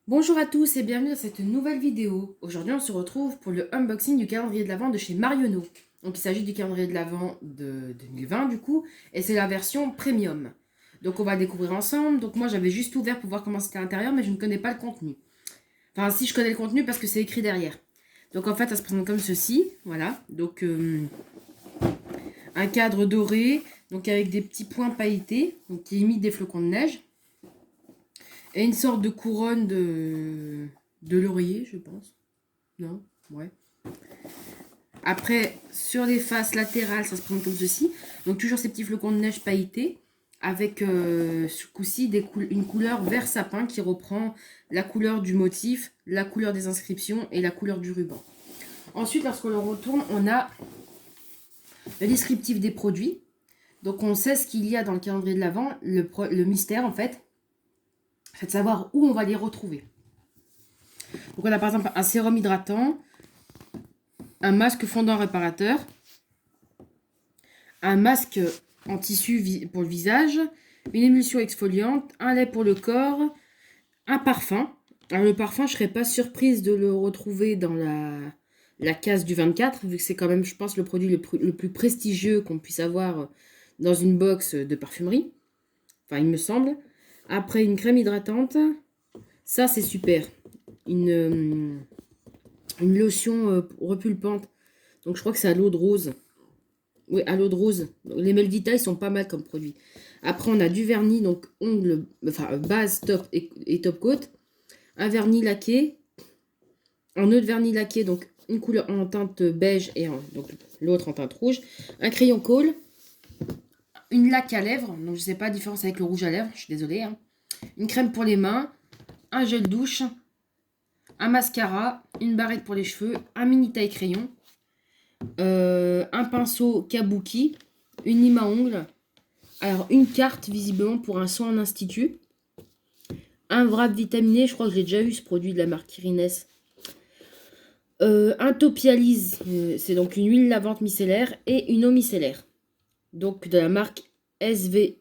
Bonjour à tous et bienvenue dans cette nouvelle vidéo. Aujourd'hui on se retrouve pour le unboxing du calendrier de l'Avent de chez Marionneau. Donc il s'agit du calendrier de l'Avent de 2020 du coup, et c'est la version premium. Donc on va découvrir ensemble. Donc moi j'avais juste ouvert pour voir comment c'était à l'intérieur, mais je ne connais pas le contenu. Enfin si, je connais le contenu parce que c'est écrit derrière. Donc en fait ça se présente comme ceci, voilà. Donc un cadre doré, donc avec des petits points pailletés, donc qui imitent des flocons de neige. Et une sorte de couronne de laurier, je pense. Non? Ouais. Après, sur les faces latérales, ça se présente comme ceci. Donc toujours ces petits flocons de neige pailletés, avec ce coup-ci une couleur vert sapin qui reprend la couleur du motif, la couleur des inscriptions et la couleur du ruban. Ensuite, lorsque l'on retourne, on a le descriptif des produits. Donc on sait ce qu'il y a dans le calendrier de l'Avent. Le mystère, en fait, c'est de savoir où on va les retrouver. Donc on a par exemple un sérum hydratant, un masque fondant réparateur, un masque en tissu pour le visage, une émulsion exfoliante, un lait pour le corps, un parfum. Alors le parfum, je ne serais pas surprise de le retrouver dans la case du 24, vu que c'est quand même, je pense, le produit le plus prestigieux qu'on puisse avoir dans une box de parfumerie. Enfin, il me semble. Après, une crème hydratante. Ça, c'est super. Une lotion repulpante. Donc, je crois que c'est à l'eau de rose. Oui, à l'eau de rose. Donc, les Melvita, ils sont pas mal comme produits. Après, on a du vernis, donc ongles, enfin base, top et top coat. Un vernis laqué. Un autre vernis laqué, donc une couleur en teinte beige et donc l'autre en teinte rouge. Un crayon colle. Une laque à lèvres. Donc, je sais pas la différence avec le rouge à lèvres. Je suis désolée. Hein. Une crème pour les mains. Un gel douche. Un mascara. Une barrette pour les cheveux. Un mini taille crayon. Un pinceau kabuki, une lime à ongles, alors une carte visiblement pour un soin en institut, un wrap vitaminé, je crois que j'ai déjà eu ce produit de la marque Irines, un Topialise, c'est donc une huile lavante micellaire et une eau micellaire, donc de la marque SV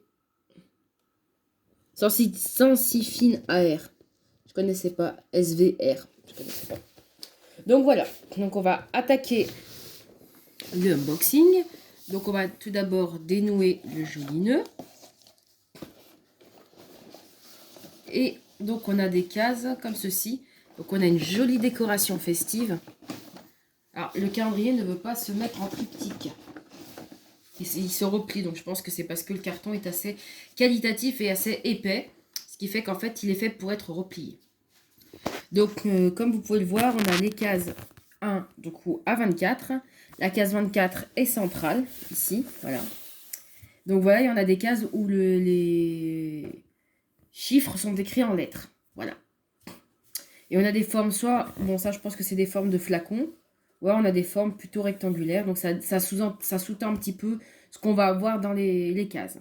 Sensifine AR. Je connaissais pas SVR, je connaissais pas. Donc voilà, donc on va attaquer le unboxing. Donc on va tout d'abord dénouer le joli nœud. Et donc on a des cases comme ceci. Donc on a une jolie décoration festive. Alors le calendrier ne veut pas se mettre en triptyque. Il se replie, donc je pense que c'est parce que le carton est assez qualitatif et assez épais. Ce qui fait qu'en fait il est fait pour être replié. Donc comme vous pouvez le voir, on a les cases 1 du coup à 24. La case 24 est centrale, ici, voilà. Donc voilà, il y en a des cases où les chiffres sont écrits en lettres. Voilà. Et on a des formes soit, bon ça je pense que c'est des formes de flacons, ouais on a des formes plutôt rectangulaires, donc ça sous-tend un petit peu ce qu'on va avoir dans les cases.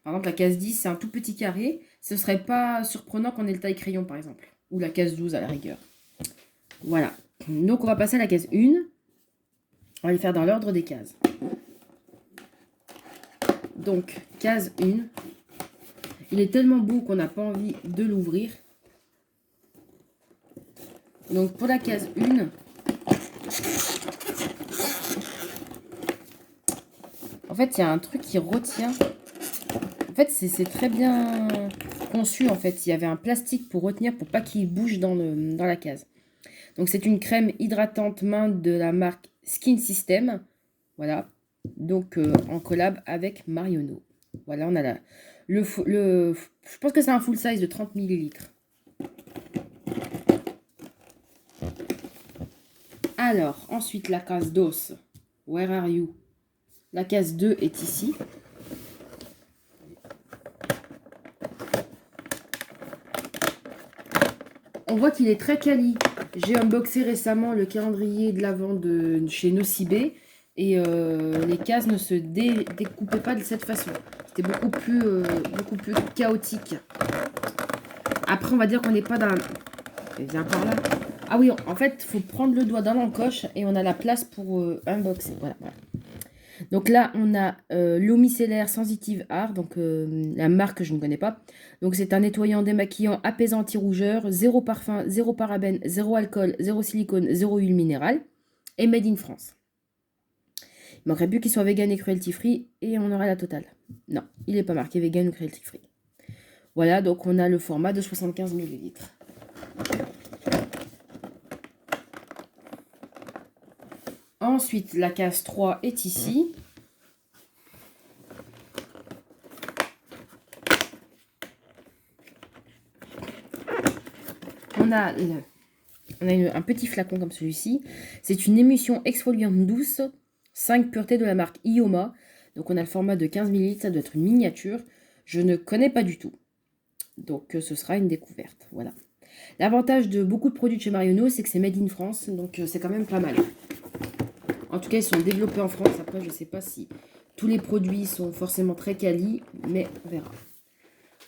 Par exemple la case 10 c'est un tout petit carré, ce serait pas surprenant qu'on ait le taille crayon par exemple, ou la case 12 à la rigueur. Voilà, donc on va passer à la case 1, on va les faire dans l'ordre des cases. Donc case 1, il est tellement beau qu'on n'a pas envie de l'ouvrir. Donc pour la case 1, en fait il y a un truc qui retient. En fait c'est très bien conçu en fait. Il y avait un plastique pour retenir pour pas qu'il bouge dans la case. Donc c'est une crème hydratante main de la marque Skin System. Voilà. Donc en collab avec Marionneau. Voilà, on a je pense que c'est un full size de 30 ml. Alors, ensuite, la case d'os. Where are you? La case 2 est ici. On voit qu'il est très quali. J'ai unboxé récemment le calendrier de l'Avent de chez Nocibé. Et les cases ne se découpaient pas de cette façon. C'était beaucoup plus chaotique. Après, on va dire qu'on n'est pas dans... Viens par là. Ah oui, en fait, il faut prendre le doigt dans l'encoche et on a la place pour unboxer. Voilà, voilà. Donc là, on a l'eau micellaire sensitive art, donc la marque que je ne connais pas. Donc c'est un nettoyant démaquillant apaisant anti-rougeur, zéro parfum, zéro parabène, zéro alcool, zéro silicone, zéro huile minérale et made in France. Il manquerait plus qu'il soit vegan et cruelty free et on aura la totale. Non, il n'est pas marqué vegan ou cruelty free. Voilà, donc on a le format de 75 ml. Ensuite, la case 3 est ici. On a un petit flacon comme celui-ci. C'est une émulsion exfoliante douce, 5 puretés de la marque Ioma. Donc on a le format de 15 ml, ça doit être une miniature. Je ne connais pas du tout. Donc ce sera une découverte. Voilà. L'avantage de beaucoup de produits de chez Marionneau, c'est que c'est made in France. Donc c'est quand même pas mal. En tout cas, ils sont développés en France. Après, je ne sais pas si tous les produits sont forcément très quali, mais on verra.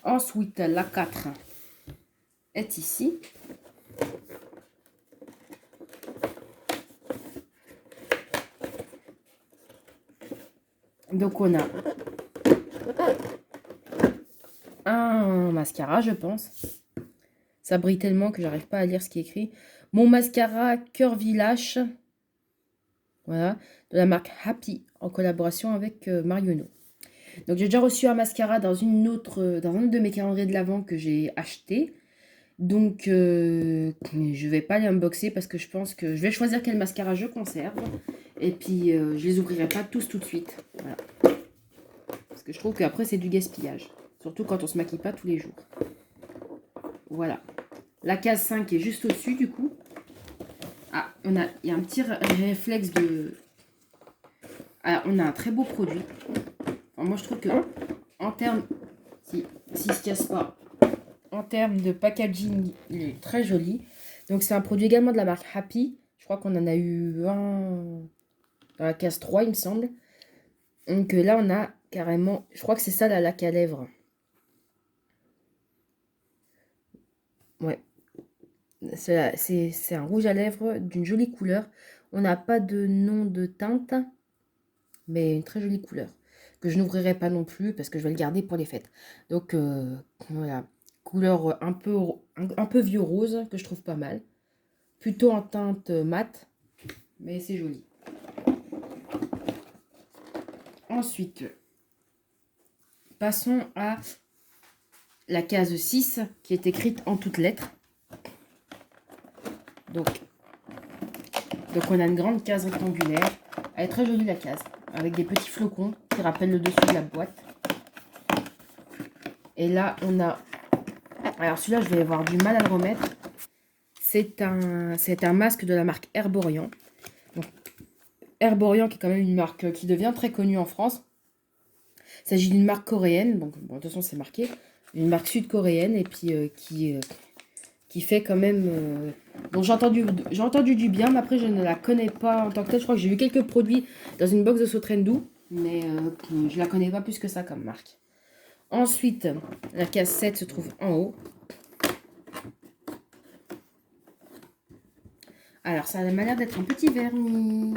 Ensuite, la 4 est ici. Donc on a un mascara, je pense. Ça brille tellement que j'arrive pas à lire ce qui est écrit. Mon mascara Curvy Lash. Voilà, de la marque Happy en collaboration avec Marionneau. Donc j'ai déjà reçu un mascara dans un autre de mes calendriers de l'Avent que j'ai acheté. Donc je vais pas les unboxer parce que je pense que je vais choisir quel mascara je conserve. Et puis je les ouvrirai pas tous tout de suite. Voilà. Parce que je trouve qu'après c'est du gaspillage. Surtout quand on se maquille pas tous les jours. Voilà. La case 5 est juste au-dessus du coup. Ah, il y a un petit réflexe de... Alors, on a un très beau produit. Alors, moi, je trouve que en termes... Si se casse pas. En termes de packaging, il est très joli. Donc, c'est un produit également de la marque Happy. Je crois qu'on en a eu un dans la case 3, il me semble. Donc là, on a carrément... Je crois que c'est ça, la laque à lèvres. Ouais. C'est un rouge à lèvres d'une jolie couleur. On n'a pas de nom de teinte, mais une très jolie couleur. Que je n'ouvrirai pas non plus parce que je vais le garder pour les fêtes. Donc voilà. Couleur un peu vieux rose que je trouve pas mal. Plutôt en teinte mate, mais c'est joli. Ensuite, passons à la case 6 qui est écrite en toutes lettres. Donc on a une grande case rectangulaire. Elle est très jolie la case, avec des petits flocons qui rappellent le dessus de la boîte. Et là, on a... Alors celui-là, je vais avoir du mal à le remettre. C'est un masque de la marque Herborian. Donc, Herborian qui est quand même une marque qui devient très connue en France. Il s'agit d'une marque coréenne. Donc, bon, de toute façon, c'est marqué. Une marque sud-coréenne et puis qui fait quand même... Donc j'ai entendu du bien, mais après je ne la connais pas en tant que telle. Je crois que j'ai vu quelques produits dans une box de Sotrendu, mais je la connais pas plus que ça comme marque. Ensuite, la case 7 se trouve en haut. Alors ça m'a l'air d'être un petit vernis.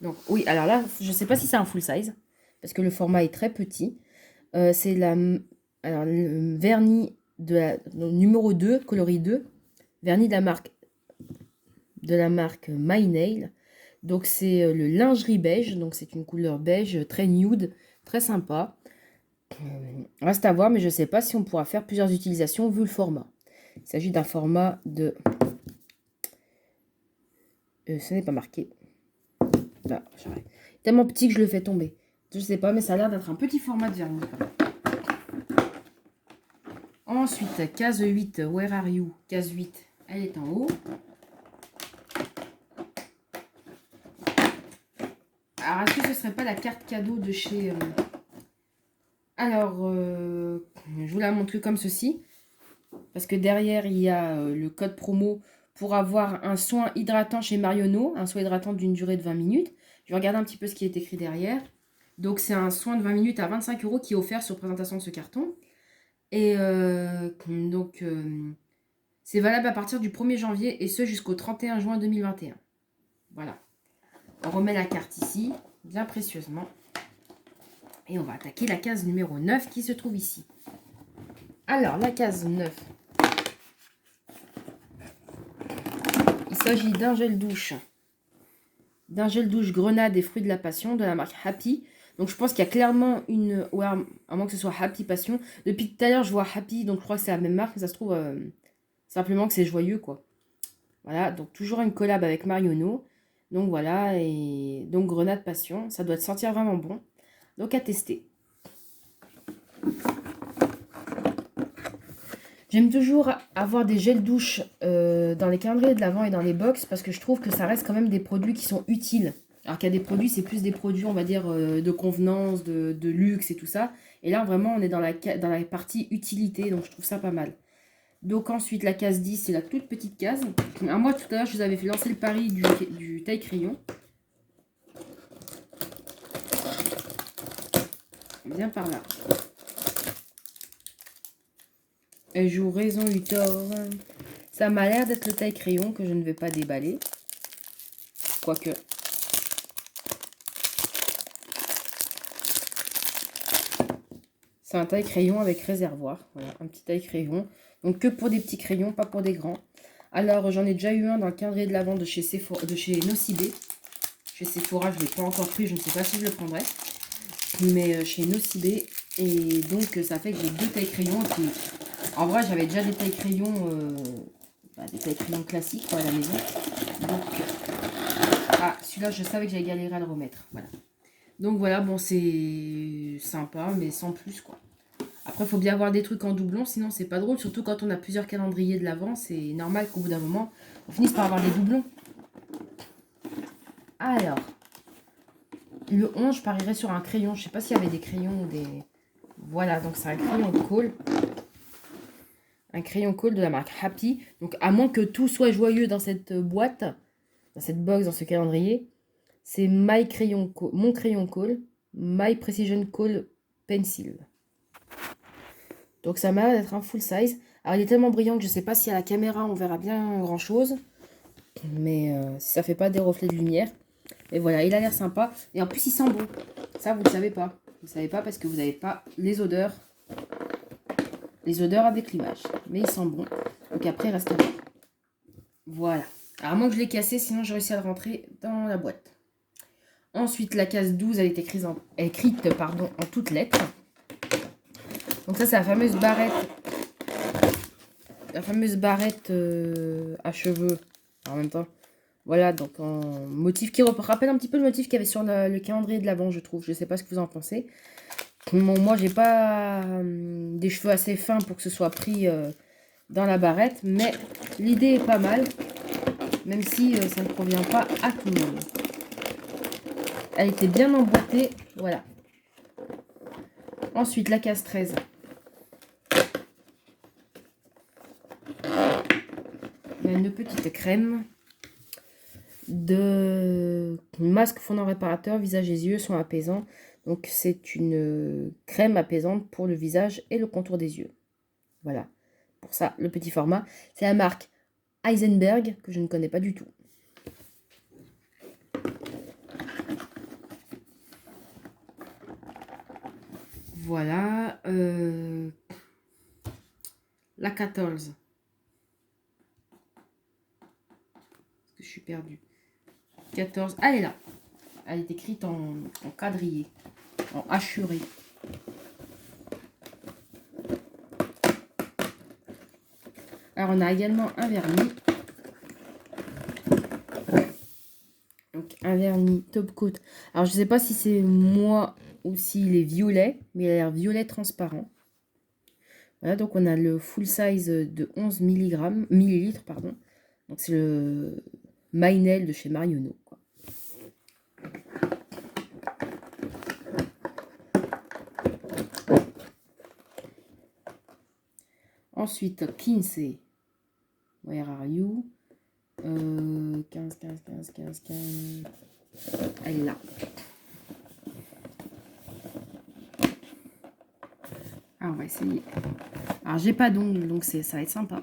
Donc oui, alors là, je ne sais pas si c'est un full size, parce que le format est très petit. C'est le vernis numéro 2, coloris 2, vernis de la marque My Nail. Donc c'est le lingerie beige, donc c'est une couleur beige très nude, très sympa. Reste à voir, mais je ne sais pas si on pourra faire plusieurs utilisations vu le format. Il s'agit d'un format de... ce n'est pas marqué. Là, tellement petit que je le fais tomber. Je ne sais pas, mais ça a l'air d'être un petit format de vernis. Ensuite, case 8, Where are you? Case 8, elle est en haut. Alors, est-ce que ce serait pas la carte cadeau de chez... Alors, je vous la montre comme ceci. Parce que derrière, il y a le code promo pour avoir un soin hydratant chez Marionneau. Un soin hydratant d'une durée de 20 minutes. Je vais regarder un petit peu ce qui est écrit derrière. Donc, c'est un soin de 20 minutes à 25 € qui est offert sur présentation de ce carton. Et donc, c'est valable à partir du 1er janvier et ce jusqu'au 31 juin 2021. Voilà. On remet la carte ici. bien précieusement. Et on va attaquer la case numéro 9 qui se trouve ici. Alors, la case 9. Il s'agit d'un gel douche. D'un gel douche grenade et fruits de la passion de la marque Happy. Donc je pense qu'il y a clairement une... Ouais, à moins que ce soit Happy Passion. Depuis tout à l'heure, je vois Happy, donc je crois que c'est la même marque. Mais ça se trouve simplement que c'est joyeux, quoi. Voilà, donc toujours une collab avec Marionneau. Donc voilà, et donc grenade passion. Ça doit sentir vraiment bon. Donc à tester. J'aime toujours avoir des gels douche dans les calendriers de l'Avent et dans les box parce que je trouve que ça reste quand même des produits qui sont utiles. Alors qu'il y a des produits, c'est plus des produits, on va dire, de convenance, de luxe et tout ça. Et là, vraiment, on est dans la partie utilité, donc je trouve ça pas mal. Donc ensuite, la case 10, c'est la toute petite case. Alors, moi, tout à l'heure, je vous avais fait lancer le pari du taille-crayon. Bien par là. Elle joue raison, eu tort. Ça m'a l'air d'être le taille-crayon que je ne vais pas déballer. Quoique. C'est un taille-crayon avec réservoir. Voilà, un petit taille-crayon. Donc que pour des petits crayons, pas pour des grands. Alors, j'en ai déjà eu un dans le calendrier de l'Avent de chez Nocibé. Chez Sephora, je ne l'ai pas encore pris. Je ne sais pas si je le prendrai. Mais chez Nocibé. Et donc, ça fait que j'ai deux taille-crayons. En vrai, j'avais déjà des taille-crayons... des taille-crayons classiques quoi, à la maison. Donc, celui-là, je savais que j'allais galérer à le remettre. Voilà. Donc voilà, bon, c'est sympa, mais sans plus, quoi. Après, il faut bien avoir des trucs en doublon, sinon c'est pas drôle. Surtout quand on a plusieurs calendriers de l'Avent, c'est normal qu'au bout d'un moment, on finisse par avoir des doublons. Alors, le 11, je parierais sur un crayon. Je sais pas s'il y avait des crayons ou des... Voilà, donc c'est un crayon Kohl. Un crayon Kohl de la marque Happy. Donc, à moins que tout soit joyeux dans cette boîte, dans cette box, dans ce calendrier, c'est mon crayon Kohl, My Precision Kohl Pencil. Donc ça m'a l'air d'être un full size. Alors il est tellement brillant que je ne sais pas si à la caméra on verra bien grand chose. Mais si ça fait pas des reflets de lumière. Et voilà, il a l'air sympa. Et en plus il sent bon. Ça vous ne le savez pas. Vous ne savez pas parce que vous n'avez pas les odeurs. Les odeurs avec l'image. Mais il sent bon. Donc après il reste bon. Voilà. Alors à moins que je l'ai cassé, sinon j'ai réussi à le rentrer dans la boîte. Ensuite la case 12 elle est écrite en toutes lettres. Donc ça c'est la fameuse barrette. La fameuse barrette à cheveux. En même temps. Voilà, donc en motif qui rappelle un petit peu le motif qu'il y avait sur le calendrier de l'Avent, je trouve. Je ne sais pas ce que vous en pensez. Bon, moi, j'ai pas des cheveux assez fins pour que ce soit pris dans la barrette. Mais l'idée est pas mal. Même si ça ne convient pas à tout le monde. Elle était bien emboîtée. Voilà. Ensuite, la case 13. Il y a une petite crème de masque fondant réparateur, visage et yeux sont apaisants. Donc c'est une crème apaisante pour le visage et le contour des yeux. Voilà, pour ça le petit format. C'est la marque Heisenberg que je ne connais pas du tout. Voilà, la 14. Je suis perdue. 14. Elle est là. Elle est écrite en quadrillé. En hachuré. Alors, on a également un vernis. Donc, un vernis top coat. Alors, je ne sais pas si c'est moi ou s'il est violet. Mais il a l'air violet transparent. Voilà, donc on a le full size de 11 millilitres. Pardon. Donc, c'est le Mainel de chez Marionneau. Quoi. Ensuite, Kinsey. Where are you? 15. Elle est là. Alors, on va essayer. Alors, j'ai pas d'ongles, donc ça va être sympa.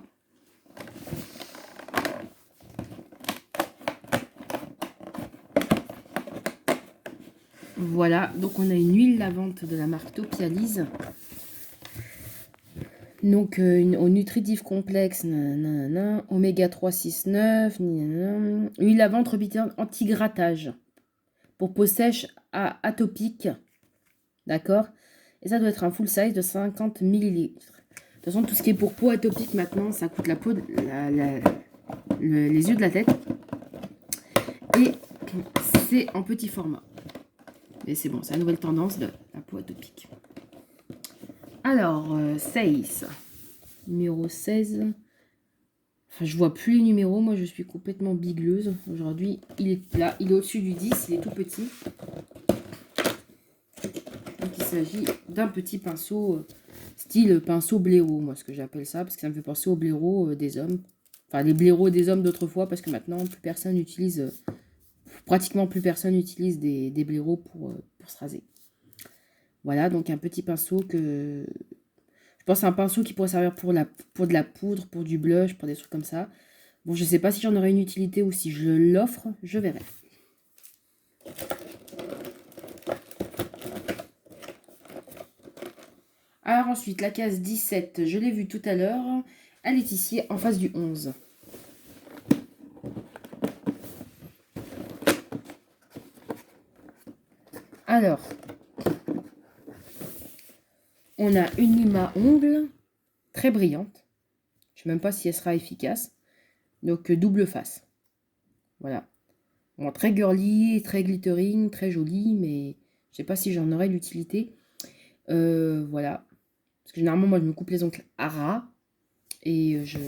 Voilà, donc on a une huile lavante de la marque Topialise. Donc, au nutritif complexe, nanana, oméga 3, 6, 9, nanana, huile lavante rebitante anti-grattage pour peau sèche atopique. D'accord? Et ça doit être un full size de 50 ml. De toute façon, tout ce qui est pour peau atopique maintenant, ça coûte la peau, les yeux de la tête. Et c'est en petit format. Mais c'est bon, c'est la nouvelle tendance de la peau atopique. Alors, 16. Numéro 16. Enfin, je vois plus les numéros. Moi, je suis complètement bigleuse. Aujourd'hui, il est là. Il est au-dessus du 10. Il est tout petit. Donc, il s'agit d'un petit pinceau, style pinceau blaireau. Moi, ce que j'appelle ça. Parce que ça me fait penser au blaireau des hommes. Enfin, les blaireaux des hommes d'autrefois. Parce que maintenant, plus personne utilise... pratiquement plus personne utilise des blaireaux pour se raser. Voilà, donc un petit pinceau que... Je pense à un pinceau qui pourrait servir pour de la poudre, pour du blush, pour des trucs comme ça. Bon, je sais pas si j'en aurai une utilité ou si je l'offre, je verrai. Alors ensuite, la case 17, je l'ai vue tout à l'heure. Elle est ici, en face du 11. Alors, on a une lime à ongles très brillante. Je ne sais même pas si elle sera efficace. Donc, double face. Voilà. Bon, très girly, très glittering, très jolie, mais je ne sais pas si j'en aurai l'utilité. Voilà. Parce que généralement, moi, je me coupe les ongles à ras. Et je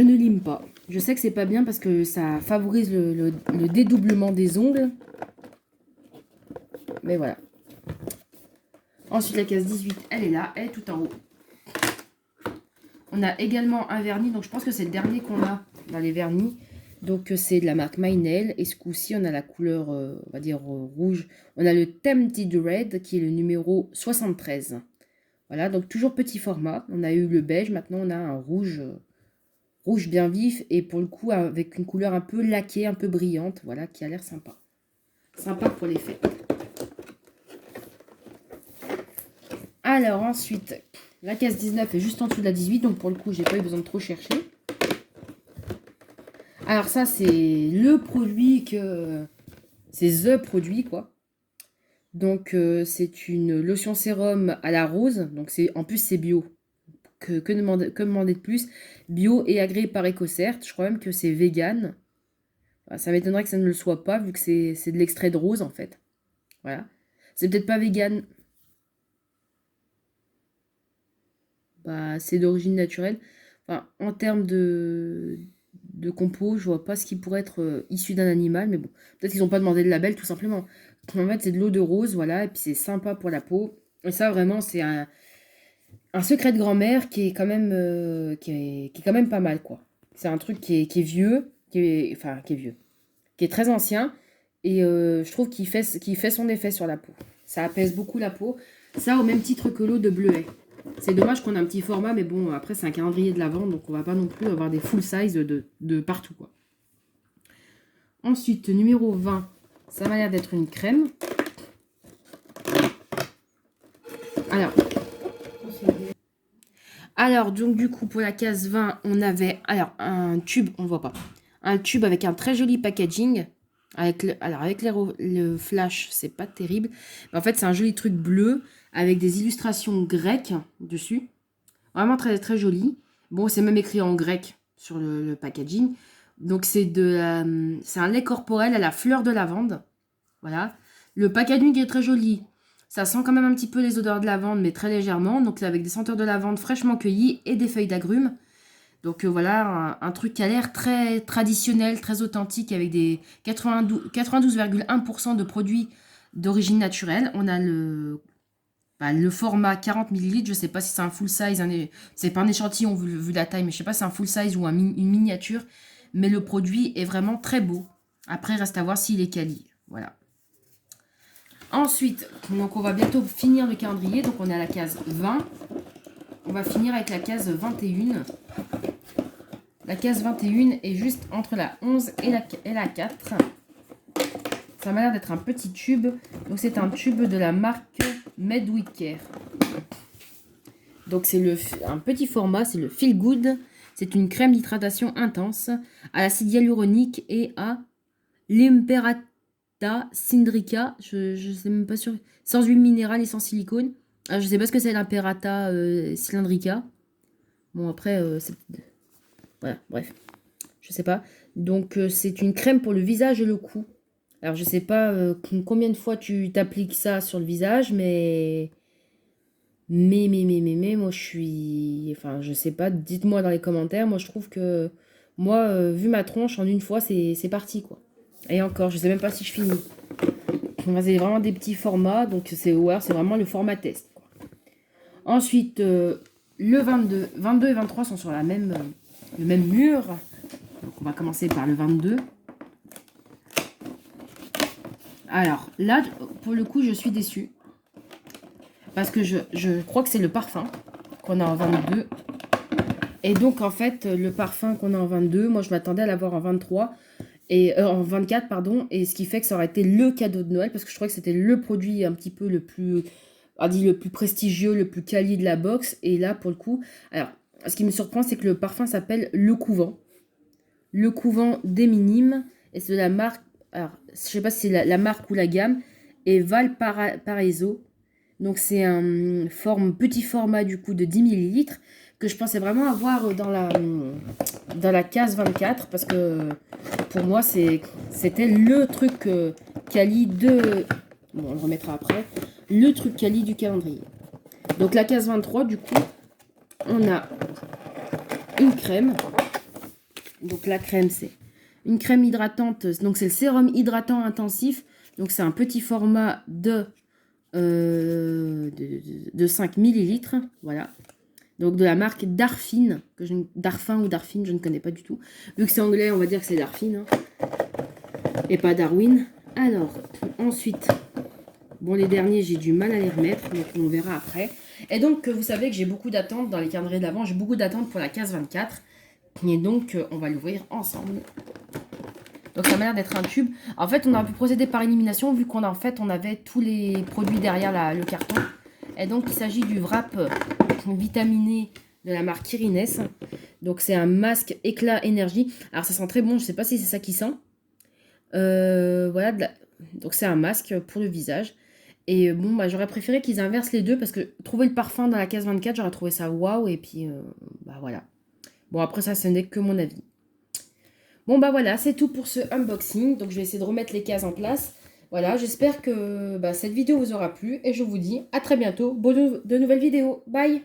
ne lime pas. Je sais que c'est pas bien parce que ça favorise le dédoublement des ongles. Mais voilà. Ensuite, la case 18, elle est là. Elle est tout en haut. On a également un vernis. Donc, je pense que c'est le dernier qu'on a dans les vernis. Donc, c'est de la marque My Nail. Et ce coup-ci, on a la couleur, on va dire, rouge. On a le Tempted Red qui est le numéro 73. Voilà, donc toujours petit format. On a eu le beige. Maintenant, on a un rouge, rouge bien vif. Et pour le coup, avec une couleur un peu laquée, un peu brillante. Voilà, qui a l'air sympa. Sympa pour les fêtes. Alors, ensuite, la case 19 est juste en dessous de la 18. Donc, pour le coup, j'ai pas eu besoin de trop chercher. Alors ça, c'est le produit que... C'est THE produit, quoi. Donc, c'est une lotion sérum à la rose. Donc, en plus, c'est bio. Que demander de plus? Bio et agréé par EcoCert. Je crois même que c'est vegan. Enfin, ça m'étonnerait que ça ne le soit pas, vu que c'est de l'extrait de rose, en fait. Voilà. C'est peut-être pas vegan. Bah, c'est d'origine naturelle. Enfin, en termes de compos, je vois pas ce qui pourrait être issu d'un animal, mais bon, peut-être qu'ils n'ont pas demandé le label tout simplement. En fait, c'est de l'eau de rose, voilà, et puis c'est sympa pour la peau. Et ça, vraiment, c'est un secret de grand-mère qui est quand même qui est quand même pas mal, quoi. C'est un truc qui est vieux, qui est vieux, qui est très ancien, et je trouve qu'il fait son effet sur la peau. Ça apaise beaucoup la peau. Ça, au même titre que l'eau de bleuet. C'est dommage qu'on a un petit format, mais bon, après, c'est un calendrier de l'Avent, donc on va pas non plus avoir des full size de partout, quoi. Ensuite, numéro 20, ça m'a l'air d'être une crème. Alors, donc du coup, pour la case 20, on avait un tube, on voit pas, un tube avec un très joli packaging. Avec le flash, c'est pas terrible. Mais en fait, c'est un joli truc bleu avec des illustrations grecques dessus. Vraiment très, très joli. Bon, c'est même écrit en grec sur le packaging. Donc, c'est un lait corporel à la fleur de lavande. Voilà. Le packaging est très joli. Ça sent quand même un petit peu les odeurs de lavande, mais très légèrement. Donc, là, avec des senteurs de lavande fraîchement cueillies et des feuilles d'agrumes. Donc, voilà, un truc qui a l'air très traditionnel, très authentique, avec des 92,1% de produits d'origine naturelle. On a le format 40 ml, je ne sais pas si c'est un full size, c'est pas un échantillon vu la taille, mais je ne sais pas si c'est un full size ou une miniature. Mais le produit est vraiment très beau. Après, reste à voir s'il est quali. Voilà. Ensuite, donc on va bientôt finir le calendrier. Donc on est à la case 20. On va finir avec la case 21. La case 21 est juste entre la 11 et la 4. Ça m'a l'air d'être un petit tube. Donc c'est un tube de la marque Medwicker. Donc c'est un petit format, c'est le Feel Good. C'est une crème d'hydratation intense à l'acide hyaluronique et à l'Imperata cindrica. Je ne sais même pas sûr. Sans huile minérale et sans silicone. Alors, je ne sais pas ce que c'est l'Imperata cylindrica. Bon après, voilà, bref. Je sais pas. Donc c'est une crème pour le visage et le cou. Alors je sais pas combien de fois tu t'appliques ça sur le visage, mais moi je suis... Enfin je sais pas, dites-moi dans les commentaires. Moi je trouve que... Moi, vu ma tronche, en une fois c'est parti quoi. Et encore, je sais même pas si je finis. C'est vraiment des petits formats, donc c'est vraiment le format test, quoi. Ensuite, le 22 et 23 sont sur le même mur. Donc on va commencer par le 22. Alors là, pour le coup, je suis déçue. Parce que je crois que c'est le parfum qu'on a en 22. Et donc, en fait, le parfum qu'on a en 22, moi, je m'attendais à l'avoir en 23. Et en 24, pardon. Et ce qui fait que ça aurait été le cadeau de Noël. Parce que je crois que c'était le produit un petit peu le plus prestigieux, le plus quali de la box. Et là, pour le coup... Alors, ce qui me surprend, c'est que le parfum s'appelle Le Couvent. Le Couvent des Minimes. Et c'est de la marque... Alors, je sais pas si c'est la marque ou la gamme. Et Valparaiso. Donc c'est un petit format du coup de 10 ml que je pensais vraiment avoir dans la case 24 parce que pour moi c'était le truc quali de... Bon, on le remettra après. Le truc quali du calendrier. Donc la case 23 du coup on a une crème. Donc la crème c'est une crème hydratante. Donc c'est le sérum hydratant intensif. Donc c'est un petit format de 5 millilitres, voilà. Donc de la marque Darphin, Darphin ou Darphin, je ne connais pas du tout. Vu que c'est anglais, on va dire que c'est Darphin, hein, et pas Darwin. Alors, ensuite, bon, les derniers, j'ai du mal à les remettre, donc on verra après. Et donc, vous savez que j'ai beaucoup d'attentes dans les calendriers d'avant, j'ai beaucoup d'attentes pour la case 24. Et donc, on va l'ouvrir ensemble. Donc ça m'a l'air d'être un tube. En fait, on a pu procéder par élimination vu qu'on on avait tous les produits derrière le carton. Et donc il s'agit du wrap vitaminé de la marque Kirines. Donc c'est un masque éclat énergie. Alors ça sent très bon, je sais pas si c'est ça qui sent. Voilà, donc c'est un masque pour le visage. Et bon, bah, j'aurais préféré qu'ils inversent les deux parce que trouver le parfum dans la case 24, j'aurais trouvé ça waouh. Et puis, bah voilà. Bon, après ça, ce n'est que mon avis. Bon bah voilà, c'est tout pour ce unboxing. Donc je vais essayer de remettre les cases en place. Voilà, j'espère que cette vidéo vous aura plu. Et je vous dis à très bientôt pour de nouvelles vidéos. Bye!